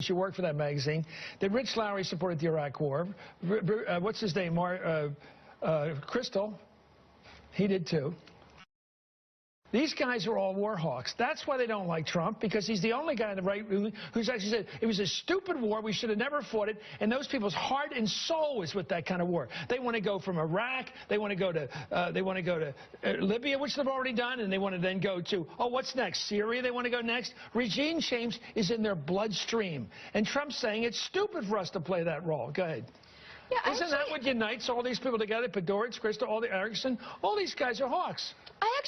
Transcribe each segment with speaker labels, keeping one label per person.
Speaker 1: you work for that magazine, that Rich Lowry supported the Iraq War. What's his name? Crystal. He did too. These guys are all war hawks. That's why they don't like Trump, because he's the only guy on the right who's actually said it was a stupid war. We should have never fought it. And those people's heart and soul is with that kind of war. They want to go from Iraq. They want to go to Libya, which they've already done, and they want to then go to what's next? Syria. They want to go next. Regime change is in their bloodstream, and Trump's saying it's stupid for us to play that role. Go ahead.
Speaker 2: Yeah,
Speaker 1: Isn't that what unites all these people together? Podoricz, Crystal, all the Erickson, all these guys are hawks.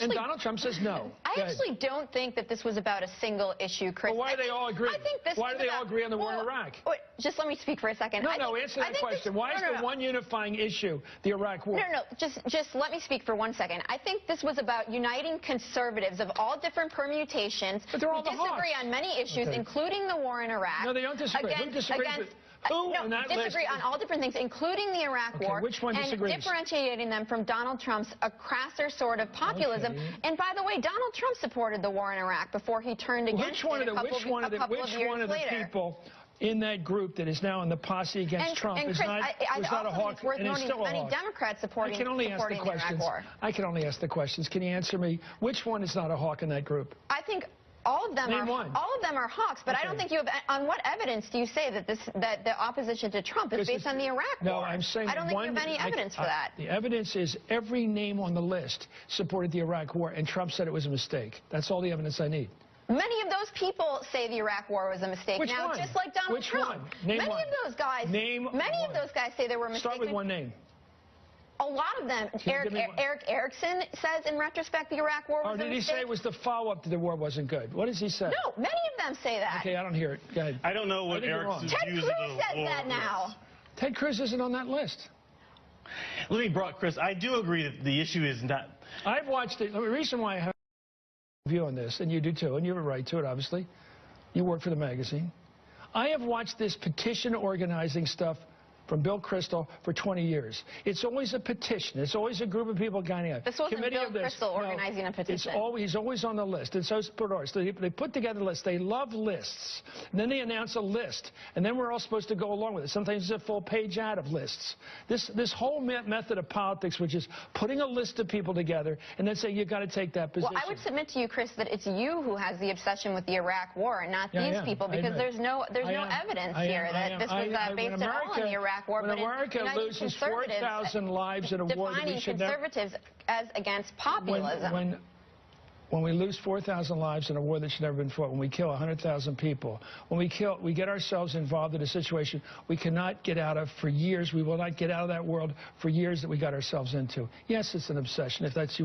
Speaker 1: And Donald Trump says no.
Speaker 2: I actually don't think that this was about a single issue, Chris.
Speaker 1: Well, why do they all agree? Why do they all agree on the war in Iraq?
Speaker 2: Wait, just let me speak for a second.
Speaker 1: Answer that question. Why is the one unifying issue the Iraq war?
Speaker 2: No, just let me speak for 1 second. I think this was about uniting conservatives of all different permutations who disagree on many issues, including the war in Iraq.
Speaker 1: No, they don't disagree. Who disagrees with who on that list?
Speaker 2: Disagree on all different things, including the Iraq war.
Speaker 1: Which one disagrees?
Speaker 2: And differentiating them from Donald Trump's crasser sort of populism. And by the way, Donald Trump supported the war in Iraq before he turned against it a couple of years later.
Speaker 1: People in that group that is now in the posse against Trump
Speaker 2: Chris,
Speaker 1: is not a hawk,
Speaker 2: it's worth
Speaker 1: and is still a
Speaker 2: many
Speaker 1: hawk.
Speaker 2: Democrats supporting the Iraq war.
Speaker 1: I can only ask the questions. Can you answer me? Which one is not a hawk in that group?
Speaker 2: I think all of them are hawks, but I don't think you have. On what evidence do you say that the opposition to Trump is based on the Iraq war?
Speaker 1: No, I'm saying
Speaker 2: I don't think you have any evidence for that.
Speaker 1: The evidence is every name on the list supported the Iraq war, and Trump said it was a mistake. That's all the evidence I need.
Speaker 2: Many of those people say the Iraq war was a mistake.
Speaker 1: Which
Speaker 2: now,
Speaker 1: one?
Speaker 2: Just like Donald Trump.
Speaker 1: One? Name
Speaker 2: many
Speaker 1: one.
Speaker 2: of those guys.
Speaker 1: Name
Speaker 2: many
Speaker 1: one.
Speaker 2: of those guys say there were mistakes.
Speaker 1: Start with one name.
Speaker 2: A lot of them. Eric Erickson says in retrospect the Iraq war was a mistake.
Speaker 1: Or did he say it was the follow-up to the war wasn't good? What does he say?
Speaker 2: No, many of them say that.
Speaker 1: Okay, I don't hear it. Go ahead.
Speaker 3: I don't know what Erickson's views of the war.
Speaker 2: Ted Cruz says that now.
Speaker 1: Ted Cruz isn't on that list.
Speaker 3: Let me, Chris, I do agree that the issue is not.
Speaker 1: I've watched it. The reason why I have a view on this, and you do too, and you have a right to it, obviously. You work for the magazine. I have watched this petition organizing stuff from Bill Kristol for 20 years. It's always a petition. It's always a group of people getting a
Speaker 2: This wasn't Bill Kristol organizing a petition.
Speaker 1: He's always on the list, and so is Podoricz. They put together lists. They love lists. And then they announce a list, and then we're all supposed to go along with it. Sometimes it's a full page ad of lists. This whole method of politics, which is putting a list of people together and then saying you've got to take that position.
Speaker 2: Well, I would submit to you, Chris, that it's you who has the obsession with the Iraq war and not these people, because there's no evidence here that this was based at all on the Iraq war.
Speaker 1: When America loses 4,000 lives in a war that we should never...
Speaker 2: Defining conservatives as against populism.
Speaker 1: When we lose 4,000 lives in a war that should never been fought, when we kill 100,000 people, when we get ourselves involved in a situation we cannot get out of for years, we will not get out of that world for years that we got ourselves into. Yes, it's an obsession, if that's you.